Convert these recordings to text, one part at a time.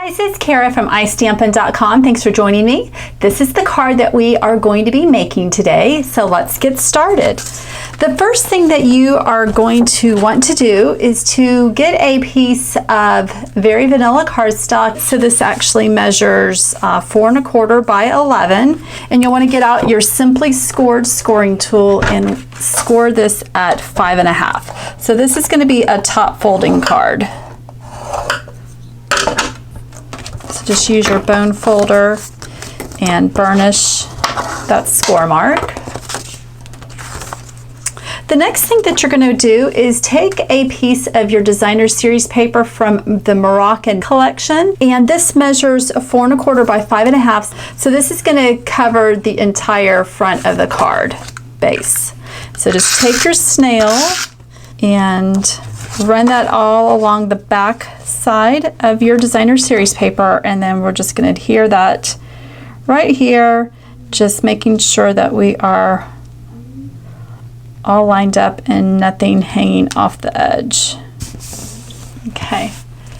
Guys, it's Kara from iStampin.com. Thanks for joining me. This is the card that we are going to be making today, so let's get started. The first thing that you are going to want to do is to get a piece of very vanilla cardstock. So this actually measures 4 1/4 by 11, and you'll want to get out your Simply Scored scoring tool and score this at 5 1/2. So this is going to be a top folding card. So just use your bone folder and burnish that score mark. The next thing that you're going to do is take a piece of your designer series paper from the Moroccan collection, and this measures 4 1/4 by 5 1/2. So this is going to cover the entire front of the card base. So just take your snail and run that all along the back side of your designer series paper, and then we're just going to adhere that right here, just making sure that we are all lined up and nothing hanging off the edge. Okay,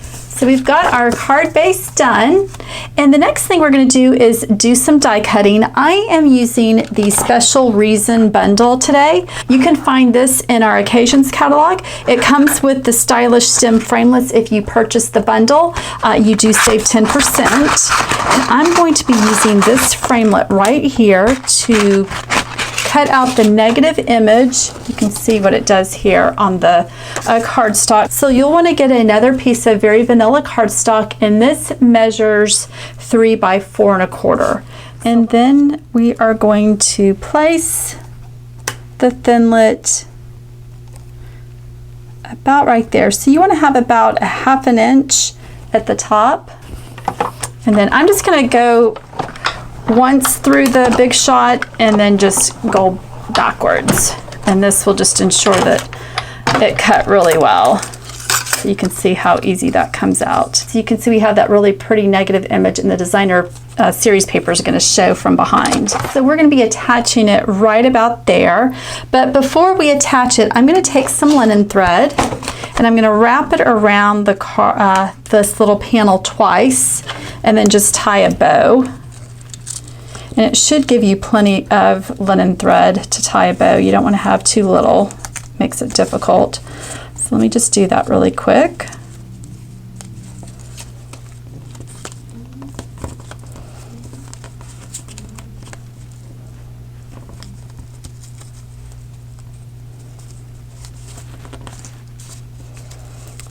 so we've got our card base done, and the next thing we're going to do is do some die cutting. I am using the Special Reason bundle today. You can find this in our Occasions catalog. It comes with the stylish stem framelits. If you purchase the bundle, you do save 10%. And I'm going to be using this framelit right here to cut out the negative image. You can see what it does here on the cardstock. So you'll want to get another piece of very vanilla cardstock, and this measures 3 by 4 1/4. And then we are going to place the Thinlit about right there. So you want to have about 1/2 inch at the top. And then I'm just going to go once through the big shot and then just go backwards, and this will just ensure that it cut really well. So you can see how easy that comes out. So you can see we have that really pretty negative image, and the designer series paper is going to show from behind. So we're going to be attaching it right about there, but before we attach it, I'm going to take some linen thread and I'm going to wrap it around the this little panel twice, and then just tie a bow. And it should give you plenty of linen thread to tie a bow. You don't want to have too little, makes it difficult. So let me just do that really quick.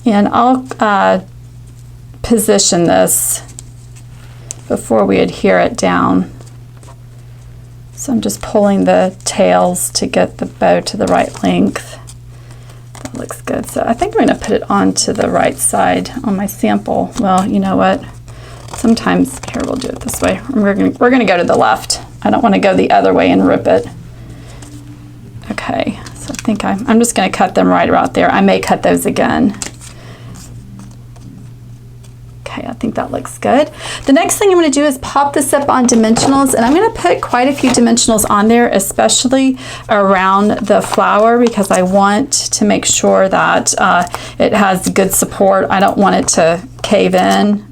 And I'll position this before we adhere it down. So I'm just pulling the tails to get the bow to the right length. That looks good. So I think I'm going to put it onto the right side on my sample. Well, you know what? Sometimes, here, we'll do it this way. We're going to go to the left. I don't want to go the other way and rip it. Okay, so I think I'm just going to cut them right about there. I may cut those again. Okay, I think that looks good. The next thing I'm going to do is pop this up on dimensionals, and I'm going to put quite a few dimensionals on there, especially around the flower, because I want to make sure that it has good support. I don't want it to cave in.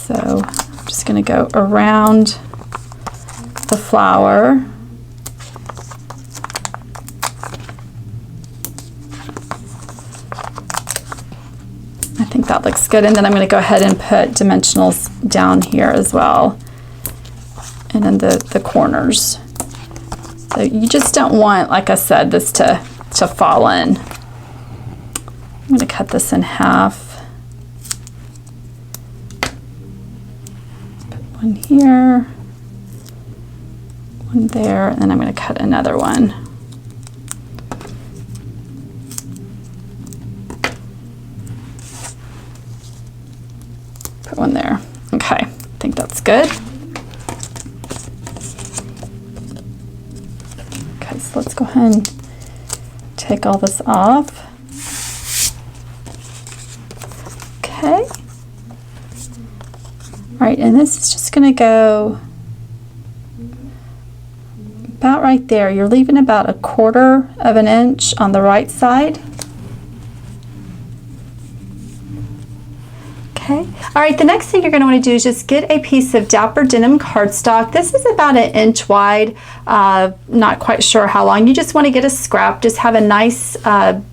So I'm just going to go around the flower. I think that looks good, and then I'm going to go ahead and put dimensionals down here as well, and then the corners. So you just don't want, like I said, this to fall in. I'm going to cut this in half. Put one here, one there, and then I'm going to cut another one. One there. Okay, I think that's good. Okay, so let's go ahead and take all this off. Okay. All right, and this is just going to go about right there. You're leaving about 1/4 inch on the right side. Okay. All right, the next thing you're going to want to do is just get a piece of Dapper Denim cardstock. This is about 1 inch wide, not quite sure how long. You just want to get a scrap, just have a nice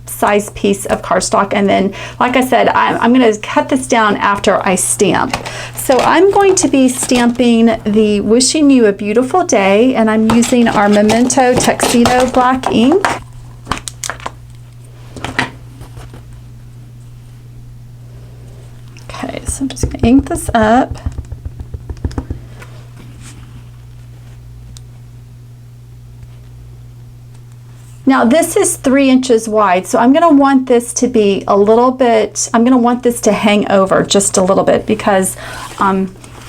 size piece of cardstock, and then, like I said, I'm going to cut this down after I stamp. So I'm going to be stamping the Wishing You a Beautiful Day, and I'm using our Memento Tuxedo black ink. Okay, so I'm just going to ink this up. Now this is 3 inches wide, so I'm going to want this to be a little bit, I'm going to want this to hang over just a little bit because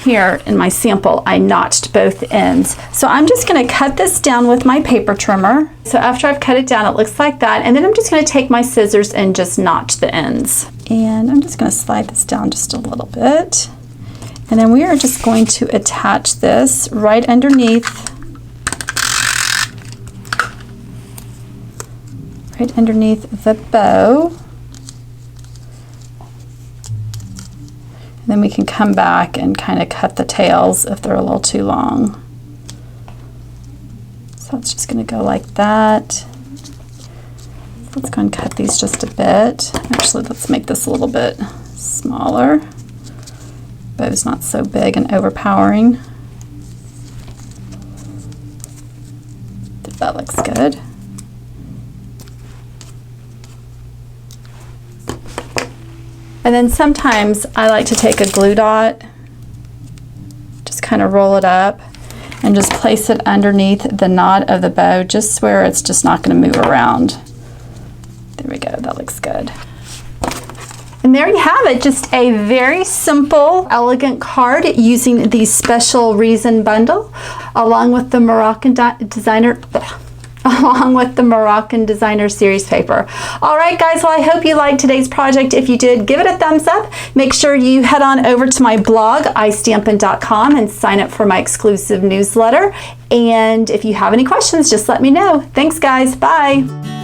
here in my sample I notched both ends. So I'm just going to cut this down with my paper trimmer. So after I've cut it down, it looks like that, and then I'm just going to take my scissors and just notch the ends. And I'm just going to slide this down just a little bit. And then we are just going to attach this right underneath the bow. And then we can come back and kind of cut the tails if they're a little too long. So it's just going to go like that. Let's go and cut these just a bit. Actually, let's make this a little bit smaller. Bow's not so big and overpowering. That looks good. And then sometimes I like to take a glue dot, just kind of roll it up and just place it underneath the knot of the bow, just where it's just not going to move around. There we go, that looks good. And there you have it, just a very simple, elegant card using the Special Reason bundle along with the Moroccan Designer Series paper. All right, guys, well, I hope you liked today's project. If you did, give it a thumbs up. Make sure you head on over to my blog, istampin.com, and sign up for my exclusive newsletter. And if you have any questions, just let me know. Thanks, guys. Bye.